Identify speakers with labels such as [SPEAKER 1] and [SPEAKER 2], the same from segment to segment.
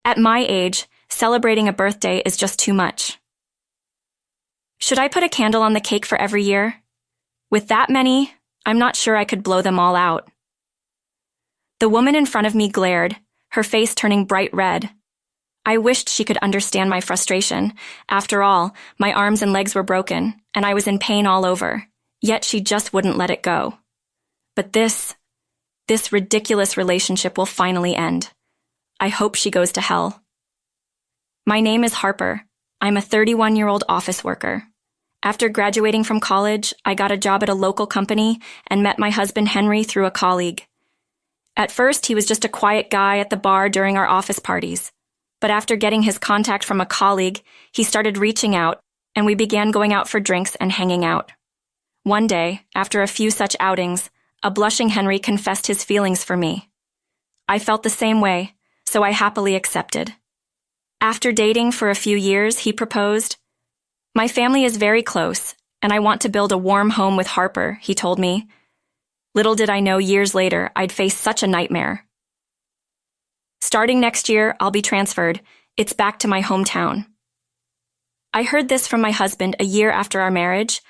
[SPEAKER 1] At my age, celebrating a birthday is just too much. Should I put a candle on the cake for every year? With that many, I'm not sure I could blow them all out. The woman in front of me glared, her face turning bright red. I wished she could understand my frustration. After all, my arms and legs were broken, and I was in pain all over, yet she just wouldn't let it go. But this ridiculous relationship will finally end. I hope she goes to hell. My name is Harper. I'm a 31-year-old office worker. After graduating from college, I got a job at a local company and met my husband Henry through a colleague. At first, he was just a quiet guy at the bar during our office parties. But after getting his contact from a colleague, he started reaching out, and we began going out for drinks and hanging out. One day, after a few such outings, a blushing Henry confessed his feelings for me. I felt the same way, so I happily accepted. After dating for a few years, he proposed. "My family is very close, and I want to build a warm home with Harper," he told me. Little did I know years later I'd face such a nightmare. Starting next year, I'll be transferred. It's back to my hometown. I heard this from my husband a year after our marriage.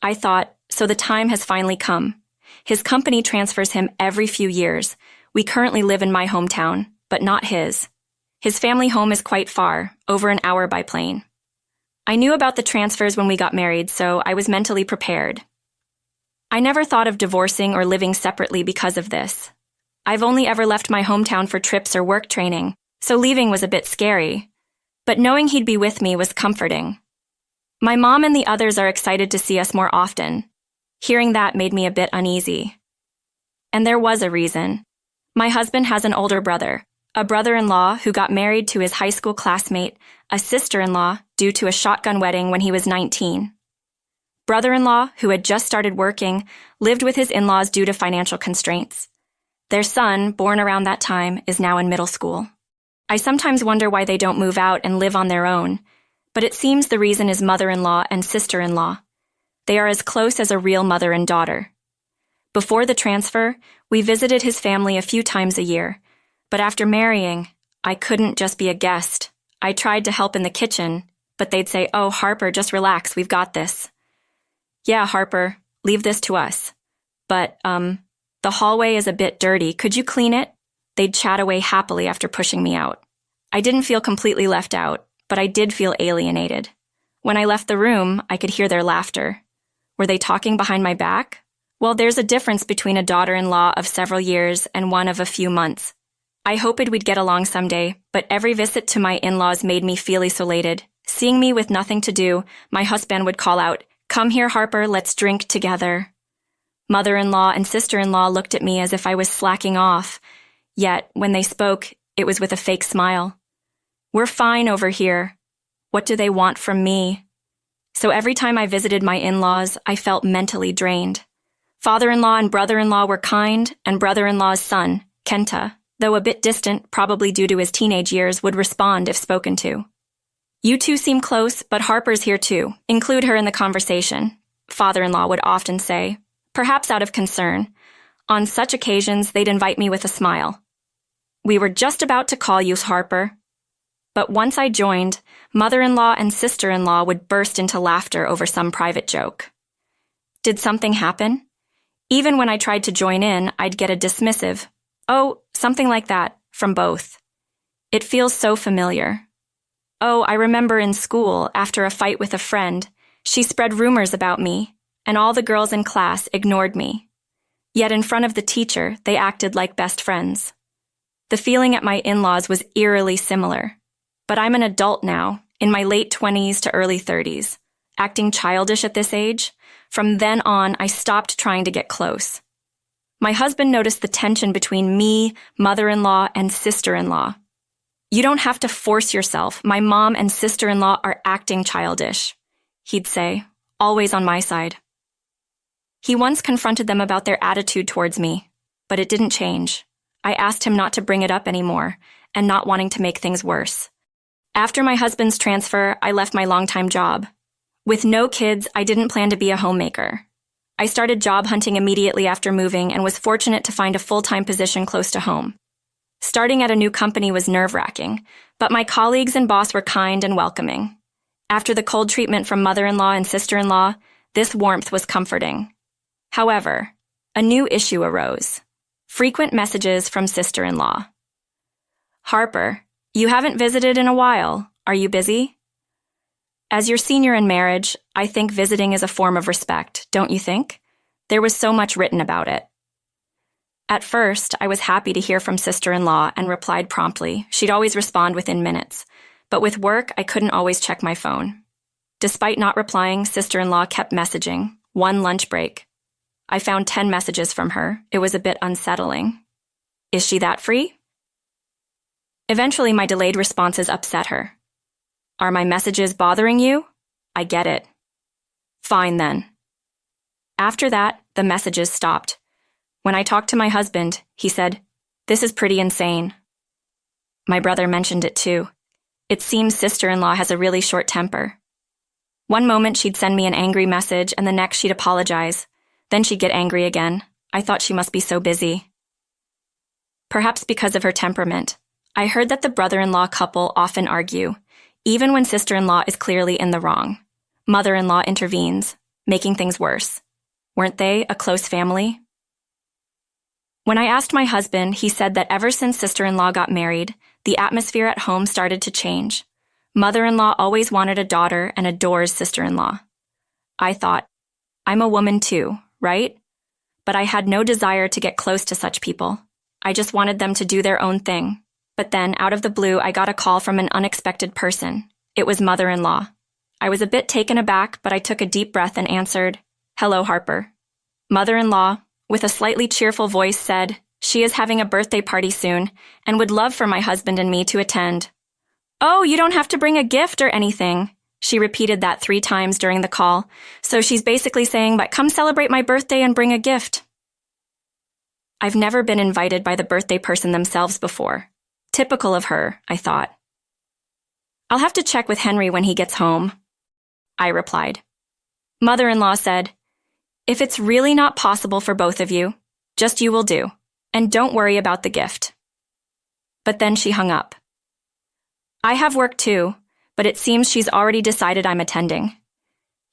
[SPEAKER 1] I thought, so the time has finally come. His company transfers him every few years. We currently live in my hometown, but not his. His family home is quite far, over an hour by plane. I knew about the transfers when we got married, so I was mentally prepared. I never thought of divorcing or living separately because of this. I've only ever left my hometown for trips or work training, so leaving was a bit scary. But knowing he'd be with me was comforting. My mom and the others are excited to see us more often. Hearing that made me a bit uneasy. And there was a reason. My husband has an older brother, a brother-in-law who got married to his high school classmate, a sister-in-law due to a shotgun wedding when he was 19. Brother-in-law, who had just started working, lived with his in-laws due to financial constraints. Their son, born around that time, is now in middle school. I sometimes wonder why they don't move out and live on their own, but it seems the reason is mother-in-law and sister-in-law. They are as close as a real mother and daughter. Before the transfer, we visited his family a few times a year, but after marrying, I couldn't just be a guest. I tried to help in the kitchen, but they'd say, "Oh, Harper, just relax, we've got this." "Yeah, Harper, leave this to us. But, the hallway is a bit dirty. Could you clean it?" They'd chat away happily after pushing me out. I didn't feel completely left out, but I did feel alienated. When I left the room, I could hear their laughter. Were they talking behind my back? Well, there's a difference between a daughter-in-law of several years and one of a few months. I hoped we'd get along someday, but every visit to my in-laws made me feel isolated. Seeing me with nothing to do, my husband would call out, "Come here, Harper, let's drink together." Mother-in-law and sister-in-law looked at me as if I was slacking off, yet when they spoke, it was with a fake smile. "We're fine over here. What do they want from me?" So every time I visited my in-laws, I felt mentally drained. Father-in-law and brother-in-law were kind, and brother-in-law's son, Kenta, though a bit distant, probably due to his teenage years, would respond if spoken to. "You two seem close, but Harper's here too. Include her in the conversation," father-in-law would often say, perhaps out of concern. On such occasions, they'd invite me with a smile. "We were just about to call you, Harper." But once I joined, mother-in-law and sister-in-law would burst into laughter over some private joke. Did something happen? Even when I tried to join in, I'd get a dismissive, "Oh, something like that," from both. It feels so familiar. Oh, I remember in school, after a fight with a friend, she spread rumors about me, and all the girls in class ignored me. Yet in front of the teacher, they acted like best friends. The feeling at my in-laws was eerily similar. But I'm an adult now, in my late 20s to early 30s. Acting childish at this age, from then on, I stopped trying to get close. My husband noticed the tension between me, mother-in-law, and sister-in-law. "You don't have to force yourself. My mom and sister-in-law are acting childish," he'd say, always on my side. He once confronted them about their attitude towards me, but it didn't change. I asked him not to bring it up anymore, and not wanting to make things worse. After my husband's transfer, I left my longtime job. With no kids, I didn't plan to be a homemaker. I started job hunting immediately after moving and was fortunate to find a full-time position close to home. Starting at a new company was nerve-wracking, but my colleagues and boss were kind and welcoming. After the cold treatment from mother-in-law and sister-in-law, this warmth was comforting. However, a new issue arose. Frequent messages from sister-in-law. Harper, you haven't visited in a while. Are you busy? As your senior in marriage, I think visiting is a form of respect, don't you think? There was so much written about it. At first, I was happy to hear from sister-in-law and replied promptly. She'd always respond within minutes. But with work, I couldn't always check my phone. Despite not replying, sister-in-law kept messaging. One lunch break. I found 10 messages from her. It was a bit unsettling. Is she that free? Eventually, my delayed responses upset her. Are my messages bothering you? I get it. Fine then. After that, the messages stopped. When I talked to my husband, he said, "This is pretty insane." My brother mentioned it too. It seems sister-in-law has a really short temper. One moment she'd send me an angry message and the next she'd apologize. Then she'd get angry again. I thought she must be so busy. Perhaps because of her temperament. I heard that the brother-in-law couple often argue, even when sister-in-law is clearly in the wrong. Mother-in-law intervenes, making things worse. Weren't they a close family? When I asked my husband, he said that ever since sister-in-law got married, the atmosphere at home started to change. Mother-in-law always wanted a daughter and adores sister-in-law. I thought, I'm a woman too, right? But I had no desire to get close to such people. I just wanted them to do their own thing. But then, out of the blue, I got a call from an unexpected person. It was mother-in-law. I was a bit taken aback, but I took a deep breath and answered, "Hello, Harper." Mother-in-law, with a slightly cheerful voice, said, she is having a birthday party soon and would love for my husband and me to attend. "Oh, you don't have to bring a gift or anything." She repeated that 3 times during the call, so she's basically saying, but come celebrate my birthday and bring a gift. I've never been invited by the birthday person themselves before. Typical of her, I thought. "I'll have to check with Henry when he gets home," I replied. Mother-in-law said, "If it's really not possible for both of you, just you will do, and don't worry about the gift." But then she hung up. I have work too, but it seems she's already decided I'm attending.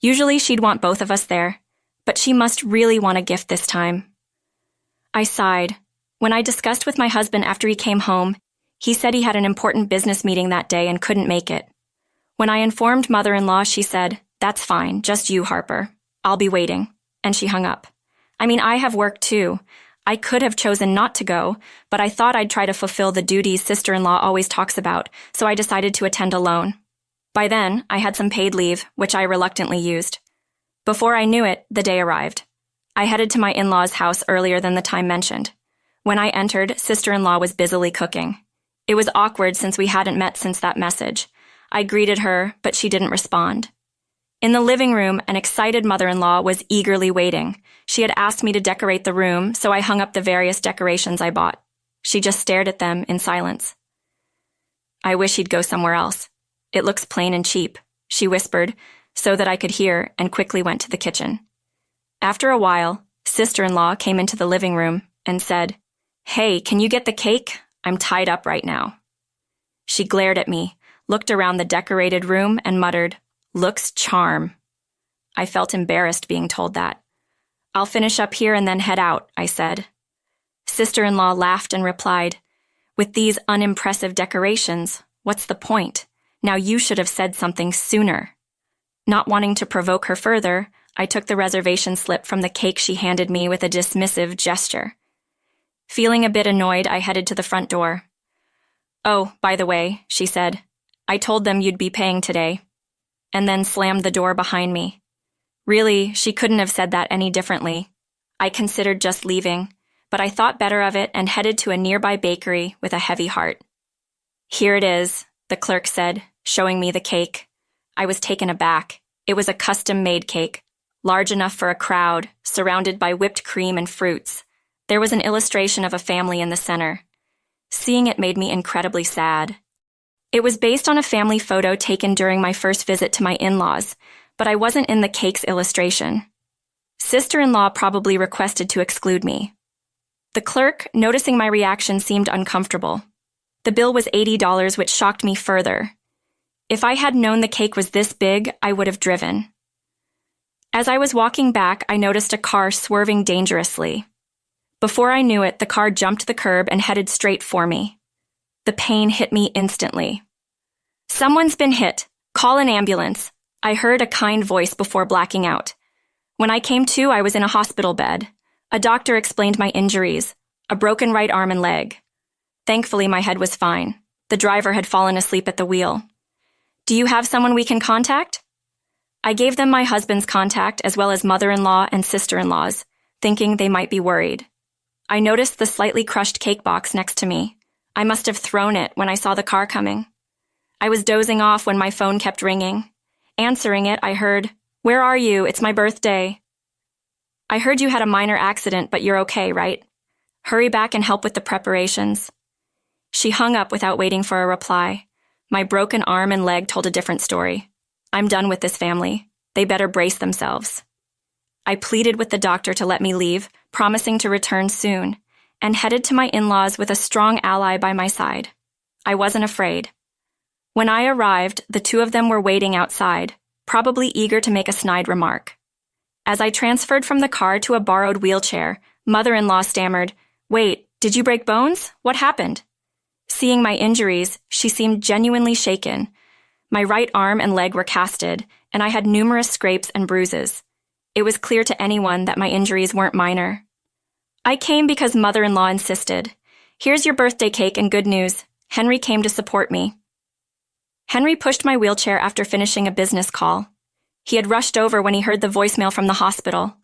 [SPEAKER 1] Usually she'd want both of us there, but she must really want a gift this time. I sighed. When I discussed with my husband after he came home, he said he had an important business meeting that day and couldn't make it. When I informed mother-in-law, she said, "That's fine, just you, Harper. I'll be waiting." And she hung up. I have work too. I could have chosen not to go, but I thought I'd try to fulfill the duties sister-in-law always talks about, so I decided to attend alone. By then, I had some paid leave, which I reluctantly used. Before I knew it, the day arrived. I headed to my in-laws' house earlier than the time mentioned. When I entered, sister-in-law was busily cooking. It was awkward since we hadn't met since that message. I greeted her, but she didn't respond. In the living room, an excited mother-in-law was eagerly waiting. She had asked me to decorate the room, so I hung up the various decorations I bought. She just stared at them in silence. "I wish he'd go somewhere else. It looks plain and cheap," she whispered, so that I could hear, and quickly went to the kitchen. After a while, sister-in-law came into the living room and said, "Hey, can you get the cake? I'm tied up right now." She glared at me, looked around the decorated room, and muttered, "Looks charm." I felt embarrassed being told that. "I'll finish up here and then head out," I said. Sister-in-law laughed and replied, "With these unimpressive decorations, what's the point? Now you should have said something sooner." Not wanting to provoke her further, I took the reservation slip from the cake she handed me with a dismissive gesture. Feeling a bit annoyed, I headed to the front door. "Oh, by the way," she said, "I told them you'd be paying today," and then slammed the door behind me. Really, she couldn't have said that any differently. I considered just leaving, but I thought better of it and headed to a nearby bakery with a heavy heart. "Here it is," the clerk said, showing me the cake. I was taken aback. It was a custom-made cake, large enough for a crowd, surrounded by whipped cream and fruits. There was an illustration of a family in the center. Seeing it made me incredibly sad. It was based on a family photo taken during my first visit to my in-laws, but I wasn't in the cake's illustration. Sister-in-law probably requested to exclude me. The clerk, noticing my reaction, seemed uncomfortable. The bill was $80, which shocked me further. If I had known the cake was this big, I would have driven. As I was walking back, I noticed a car swerving dangerously. Before I knew it, the car jumped the curb and headed straight for me. The pain hit me instantly. "Someone's been hit. Call an ambulance," I heard a kind voice before blacking out. When I came to, I was in a hospital bed. A doctor explained my injuries, a broken right arm and leg. Thankfully, my head was fine. The driver had fallen asleep at the wheel. "Do you have someone we can contact?" I gave them my husband's contact as well as mother-in-law and sister-in-law's, thinking they might be worried. I noticed the slightly crushed cake box next to me. I must have thrown it when I saw the car coming. I was dozing off when my phone kept ringing. Answering it, I heard, "Where are you? It's my birthday." "I heard you had a minor accident, but you're okay, right? Hurry back and help with the preparations." She hung up without waiting for a reply. My broken arm and leg told a different story. I'm done with this family. They better brace themselves. I pleaded with the doctor to let me leave, promising to return soon, and headed to my in-laws with a strong ally by my side. I wasn't afraid. When I arrived, the two of them were waiting outside, probably eager to make a snide remark. As I transferred from the car to a borrowed wheelchair, mother-in-law stammered, "Wait, did you break bones? What happened?" Seeing my injuries, she seemed genuinely shaken. My right arm and leg were casted, and I had numerous scrapes and bruises. It was clear to anyone that my injuries weren't minor. I came because mother-in-law insisted. "Here's your birthday cake and good news. Henry came to support me." Henry pushed my wheelchair after finishing a business call. He had rushed over when he heard the voicemail from the hospital.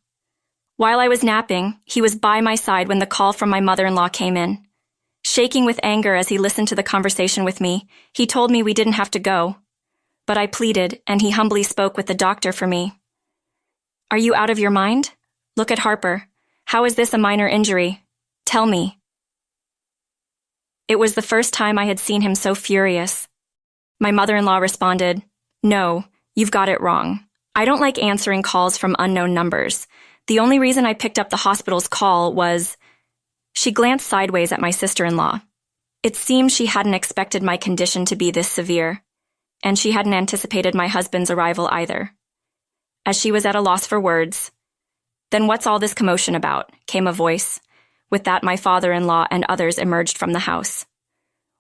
[SPEAKER 1] While I was napping, he was by my side when the call from my mother-in-law came in. Shaking with anger as he listened to the conversation with me, he told me we didn't have to go. But I pleaded, and he humbly spoke with the doctor for me. "Are you out of your mind? Look at Harper. How is this a minor injury? Tell me." It was the first time I had seen him so furious. My mother-in-law responded, "No, you've got it wrong. I don't like answering calls from unknown numbers. The only reason I picked up the hospital's call was..." She glanced sideways at my sister-in-law. It seemed she hadn't expected my condition to be this severe, and she hadn't anticipated my husband's arrival either. As she was at a loss for words, "Then what's all this commotion about?" came a voice. With that, my father-in-law and others emerged from the house.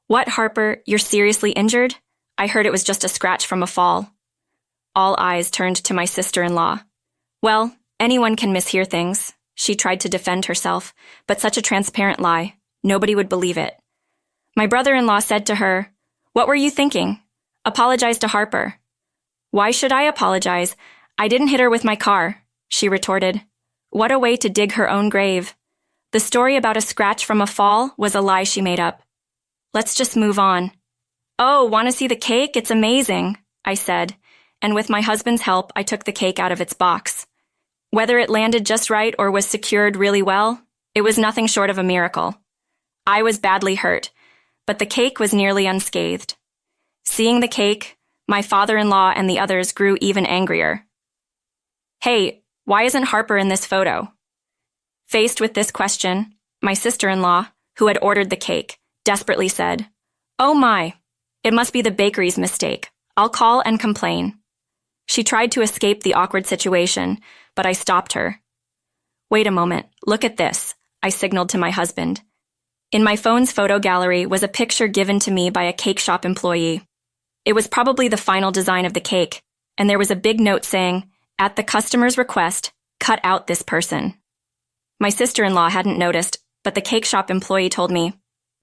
[SPEAKER 1] "What, Harper, you're seriously injured? I heard it was just a scratch from a fall." All eyes turned to my sister-in-law. "Well, anyone can mishear things." She tried to defend herself, but such a transparent lie. Nobody would believe it. My brother-in-law said to her, "What were you thinking? Apologize to Harper." "Why should I apologize? I didn't hit her with my car," she retorted. What a way to dig her own grave. The story about a scratch from a fall was a lie she made up. Let's just move on. "Oh, want to see the cake? It's amazing," I said, and with my husband's help, I took the cake out of its box. Whether it landed just right or was secured really well, it was nothing short of a miracle. I was badly hurt, but the cake was nearly unscathed. Seeing the cake, my father-in-law and the others grew even angrier. "Hey, why isn't Harper in this photo?" Faced with this question, my sister-in-law, who had ordered the cake, desperately said, "Oh my, it must be the bakery's mistake. I'll call and complain." She tried to escape the awkward situation, but I stopped her. "Wait a moment, look at this," I signaled to my husband. In my phone's photo gallery was a picture given to me by a cake shop employee. It was probably the final design of the cake, and there was a big note saying, "At the customer's request, cut out this person." My sister-in-law hadn't noticed, but the cake shop employee told me,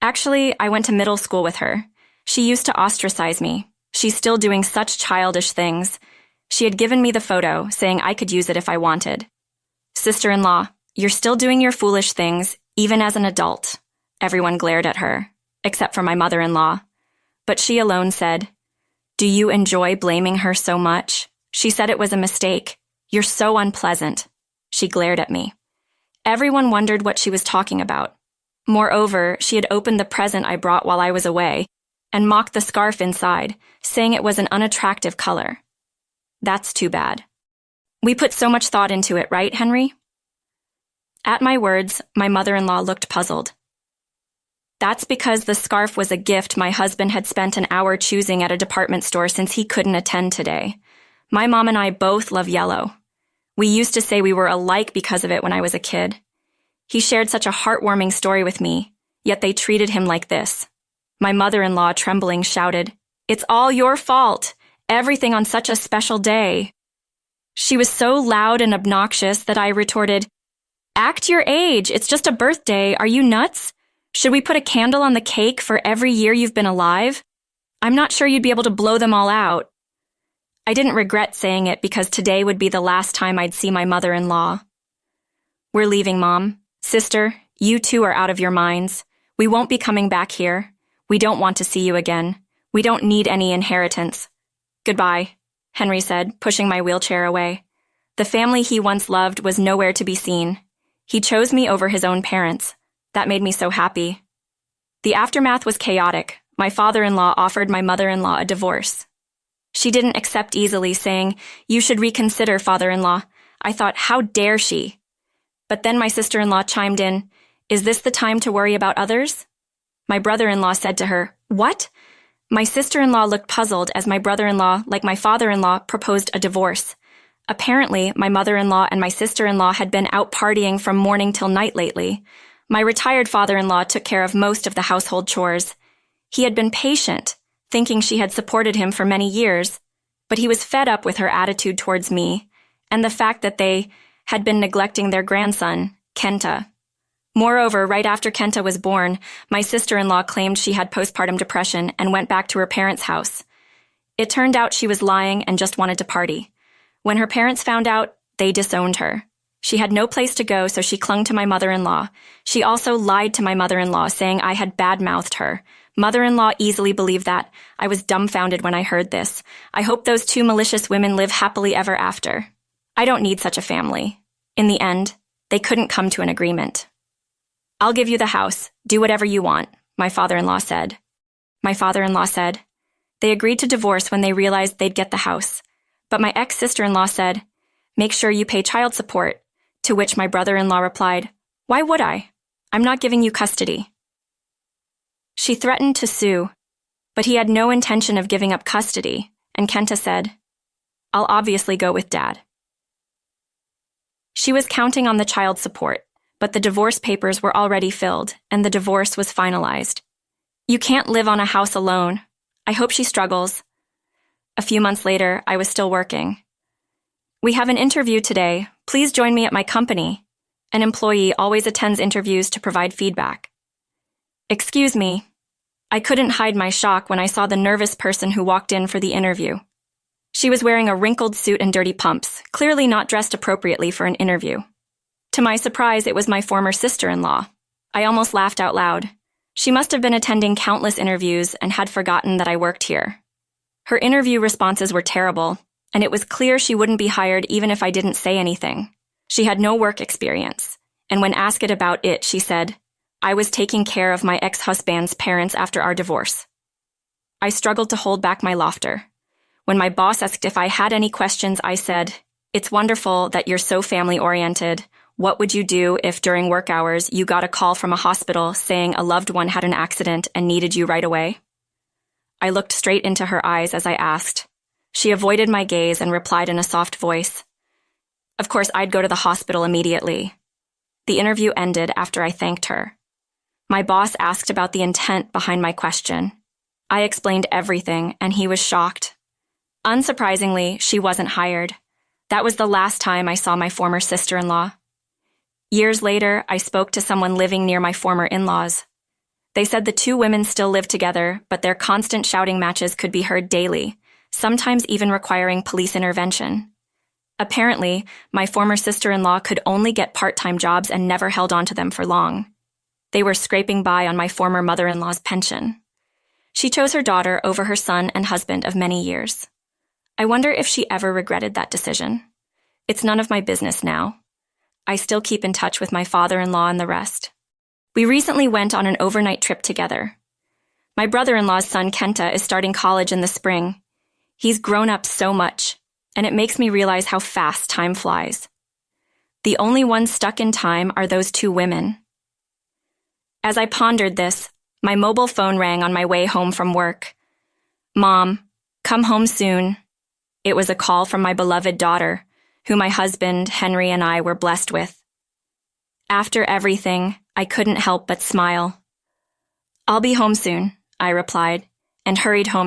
[SPEAKER 1] "Actually, I went to middle school with her. She used to ostracize me. She's still doing such childish things." She had given me the photo, saying I could use it if I wanted. "Sister-in-law, you're still doing your foolish things, even as an adult." Everyone glared at her, except for my mother-in-law. But she alone said, "Do you enjoy blaming her so much? She said it was a mistake. You're so unpleasant." She glared at me. Everyone wondered what she was talking about. Moreover, she had opened the present I brought while I was away and mocked the scarf inside, saying it was an unattractive color. That's too bad. We put so much thought into it, right, Henry? At my words, my mother-in-law looked puzzled. That's because the scarf was a gift my husband had spent an hour choosing at a department store since he couldn't attend today. My mom and I both love yellow. We used to say we were alike because of it when I was a kid. He shared such a heartwarming story with me, yet they treated him like this. My mother-in-law, trembling, shouted, "It's all your fault! Everything on such a special day." She was so loud and obnoxious that I retorted, "Act your age, it's just a birthday, are you nuts? Should we put a candle on the cake for every year you've been alive? I'm not sure you'd be able to blow them all out." I didn't regret saying it because today would be the last time I'd see my mother-in-law. "We're leaving, Mom. Sister, you two are out of your minds. We won't be coming back here. We don't want to see you again. We don't need any inheritance. Goodbye," Henry said, pushing my wheelchair away. The family he once loved was nowhere to be seen. He chose me over his own parents. That made me so happy. The aftermath was chaotic. My father-in-law offered my mother-in-law a divorce. She didn't accept easily, saying, "You should reconsider, father-in-law." I thought, how dare she? But then my sister-in-law chimed in, "Is this the time to worry about others?" My brother-in-law said to her, "What?" My sister-in-law looked puzzled as my brother-in-law, like my father-in-law, proposed a divorce. Apparently, my mother-in-law and my sister-in-law had been out partying from morning till night lately. My retired father-in-law took care of most of the household chores. He had been patient, thinking she had supported him for many years, but he was fed up with her attitude towards me and the fact that they had been neglecting their grandson, Kenta. Moreover, right after Kenta was born, my sister-in-law claimed she had postpartum depression and went back to her parents' house. It turned out she was lying and just wanted to party. When her parents found out, they disowned her. She had no place to go, so she clung to my mother-in-law. She also lied to my mother-in-law, saying I had bad-mouthed her. Mother-in-law easily believed that. I was dumbfounded when I heard this. I hope those two malicious women live happily ever after. I don't need such a family. In the end, they couldn't come to an agreement. "I'll give you the house. Do whatever you want," my father-in-law said. My father-in-law said. They agreed to divorce when they realized they'd get the house. But my ex-sister-in-law said, "Make sure you pay child support," to which my brother-in-law replied, "Why would I? I'm not giving you custody." She threatened to sue, but he had no intention of giving up custody, and Kenta said, "I'll obviously go with Dad." She was counting on the child support, but the divorce papers were already filled, and the divorce was finalized. You can't live on a house alone. I hope she struggles. A few months later, I was still working. "We have an interview today. Please join me at my company." An employee always attends interviews to provide feedback. "Excuse me." I couldn't hide my shock when I saw the nervous person who walked in for the interview. She was wearing a wrinkled suit and dirty pumps, clearly not dressed appropriately for an interview. To my surprise, it was my former sister-in-law. I almost laughed out loud. She must have been attending countless interviews and had forgotten that I worked here. Her interview responses were terrible, and it was clear she wouldn't be hired even if I didn't say anything. She had no work experience, and when asked about it, she said, "I was taking care of my ex-husband's parents after our divorce." I struggled to hold back my laughter. When my boss asked if I had any questions, I said, "It's wonderful that you're so family-oriented. What would you do if during work hours you got a call from a hospital saying a loved one had an accident and needed you right away?" I looked straight into her eyes as I asked. She avoided my gaze and replied in a soft voice, "Of course, I'd go to the hospital immediately." The interview ended after I thanked her. My boss asked about the intent behind my question. I explained everything, and he was shocked. Unsurprisingly, she wasn't hired. That was the last time I saw my former sister-in-law. Years later, I spoke to someone living near my former in-laws. They said the two women still lived together, but their constant shouting matches could be heard daily, sometimes even requiring police intervention. Apparently, my former sister-in-law could only get part-time jobs and never held on to them for long. They were scraping by on my former mother-in-law's pension. She chose her daughter over her son and husband of many years. I wonder if she ever regretted that decision. It's none of my business now. I still keep in touch with my father-in-law and the rest. We recently went on an overnight trip together. My brother-in-law's son Kenta is starting college in the spring. He's grown up so much, and it makes me realize how fast time flies. The only ones stuck in time are those two women. As I pondered this, my mobile phone rang on my way home from work. "Mom, come home soon." It was a call from my beloved daughter, who my husband, Henry, and I were blessed with. After everything, I couldn't help but smile. "I'll be home soon," I replied, and hurried home